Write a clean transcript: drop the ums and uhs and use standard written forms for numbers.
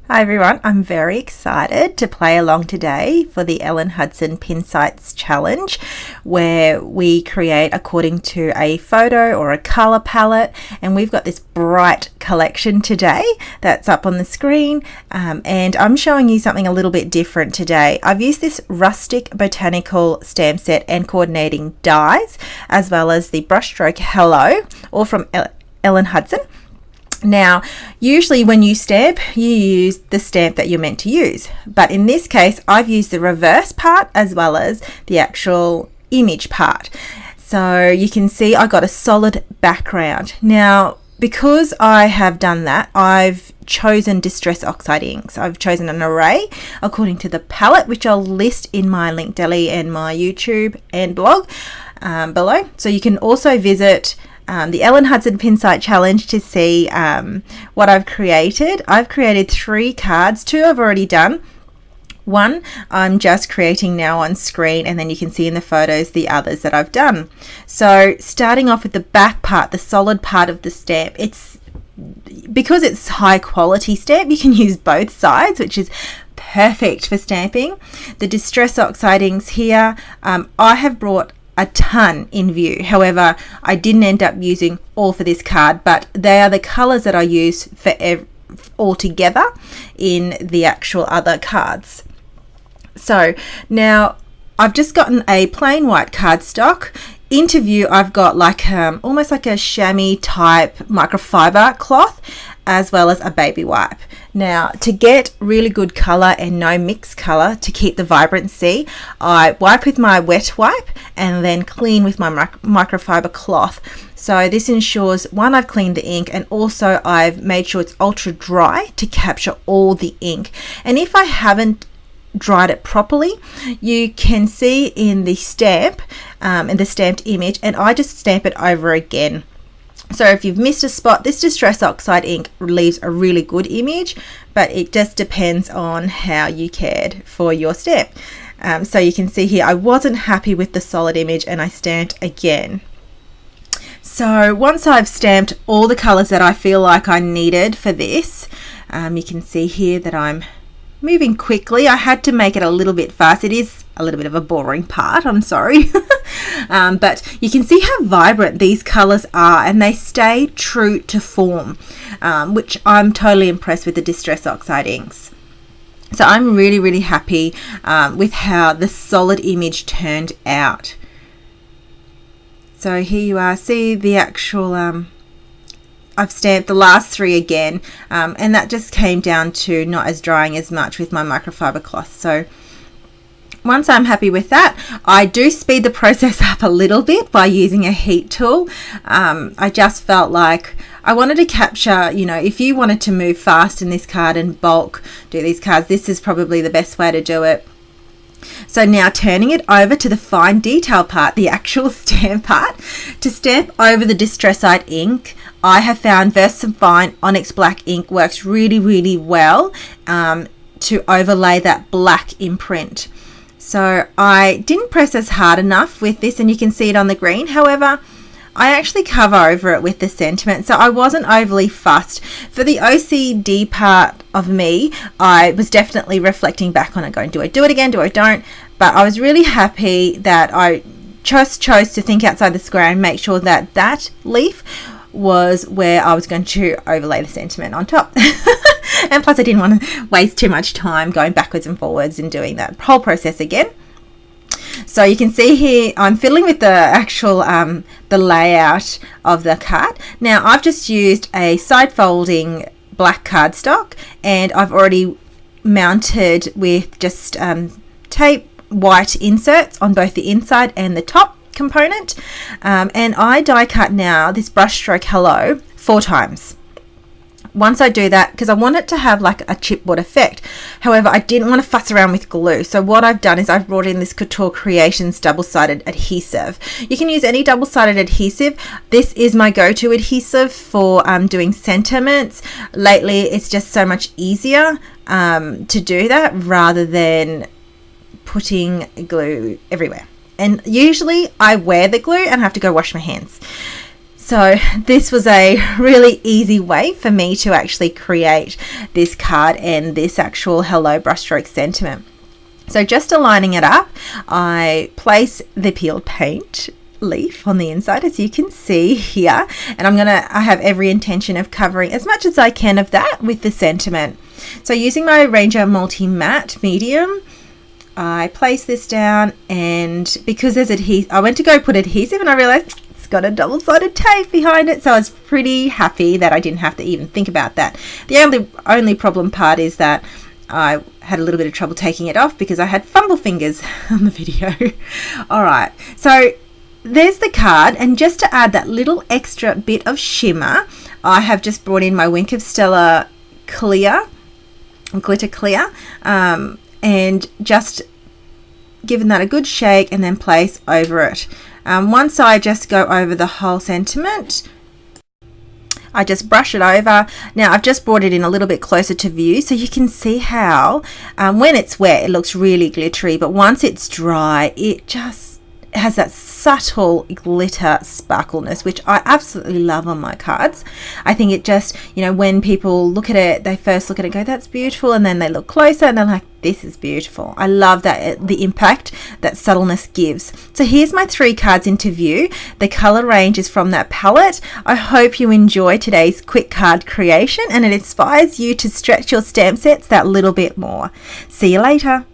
Hi everyone, I'm very excited to play along today for the Ellen Hutson Pinsights challenge, where we create according to a photo or a colour palette, and we've got this bright collection today that's up on the screen, and I'm showing you something a little bit different today. I've used this Rustic Botanical stamp set and coordinating dies, as well as the Brushstroke Hello, all from Ellen Hutson. Now, usually when you stamp, you use the stamp that you're meant to use. But in this case, I've used the reverse part as well as the actual image part. So you can see I got a solid background. Now, because I have done that, I've chosen Distress Oxide inks. I've chosen an array according to the palette, which I'll list in my link deli and my YouTube and blog below. So you can also visit the Ellen Hutson Pinsight Challenge to see what I've created. I've created 3 cards. 2 I've already done. 1 I'm just creating now on screen, and then you can see in the photos the others that I've done. So starting off with the back part, the solid part of the stamp, because it's high quality stamp, you can use both sides, which is perfect for stamping. The Distress Oxide inks here, I have brought a ton in view. However, I didn't end up using all for this card, but they are the colors that I use for all together in the actual other cards. So now I've just gotten a plain white cardstock. Into view, I've got like almost like a chamois type microfiber cloth, as well as a baby wipe. Now, to get really good color and no mixed color, to keep the vibrancy, I wipe with my wet wipe and then clean with my microfiber cloth. So this ensures, 1, I've cleaned the ink, and also I've made sure it's ultra dry to capture all the ink. And if I haven't dried it properly, you can see in the stamp, in the stamped image, and I just stamp it over again. So if you've missed a spot, this Distress Oxide ink leaves a really good image, but it just depends on how you cared for your stamp. So you can see here, I wasn't happy with the solid image and I stamped again. So once I've stamped all the colors that I feel like I needed for this, you can see here that I'm moving quickly. I had to make it a little bit fast. It is a little bit of a boring part, I'm sorry. But you can see how vibrant these colors are, and they stay true to form, which I'm totally impressed with the Distress Oxide inks. So I'm really, really happy with how the solid image turned out. So here you are, see the actual I've stamped the last 3 again, and that just came down to not as drying as much with my microfiber cloth. So once I'm happy with that, I do speed the process up a little bit by using a heat tool. I just felt like I wanted to capture, if you wanted to move fast in this card and bulk do these cards, this is probably the best way to do it. So now turning it over to the fine detail part, the actual stamp part. To stamp over the Distress Oxide ink, I have found VersaFine Onyx Black ink works really, really well to overlay that black imprint. So I didn't press as hard enough with this, and you can see it on the green. However, I actually cover over it with the sentiment, so I wasn't overly fussed. For the OCD part of me, I was definitely reflecting back on it, going, do I do it again, do I don't? But I was really happy that I just chose to think outside the square and make sure that that leaf was where I was going to overlay the sentiment on top. And plus I didn't want to waste too much time going backwards and forwards and doing that whole process again. So you can see here I'm fiddling with the actual the layout of the card. Now I've just used a side folding black cardstock, and I've already mounted with just tape white inserts on both the inside and the top component, and I die cut now this Brushstroke Hello 4 times. Once I do that, because I want it to have like a chipboard effect. However, I didn't want to fuss around with glue. So what I've done is I've brought in this Couture Creations double-sided adhesive. You can use any double-sided adhesive. This is my go-to adhesive for doing sentiments. Lately, it's just so much easier to do that rather than putting glue everywhere. And usually I wear the glue and have to go wash my hands. So this was a really easy way for me to actually create this card and this actual Hello Brushstroke sentiment. So just aligning it up, I place the peeled paint leaf on the inside, as you can see here, and I have every intention of covering as much as I can of that with the sentiment. So using my Ranger Multi Matte Medium, I place this down, and because there's adhesive, I went to go put adhesive and I realized it's got a double-sided tape behind it, so I was pretty happy that I didn't have to even think about that. The only problem part is that I had a little bit of trouble taking it off because I had fumble fingers on the video. All right, so there's the card, and just to add that little extra bit of shimmer, I have just brought in my Wink of Stella clear, glitter clear, and just given that a good shake and then place over it. Once I just go over the whole sentiment, I just brush it over. Now I've just brought it in a little bit closer to view so you can see how when it's wet it looks really glittery, but once it's dry it just has that subtle glitter sparkleness, which I absolutely love on my cards. I think it just, you know, when people look at it, they first look at it and go, that's beautiful, and then they look closer and they're like, this is beautiful. I love that, the impact that subtleness gives. So here's my 3 cards into view. The color range is from that palette. I hope you enjoy today's quick card creation and it inspires you to stretch your stamp sets that little bit more. See you later.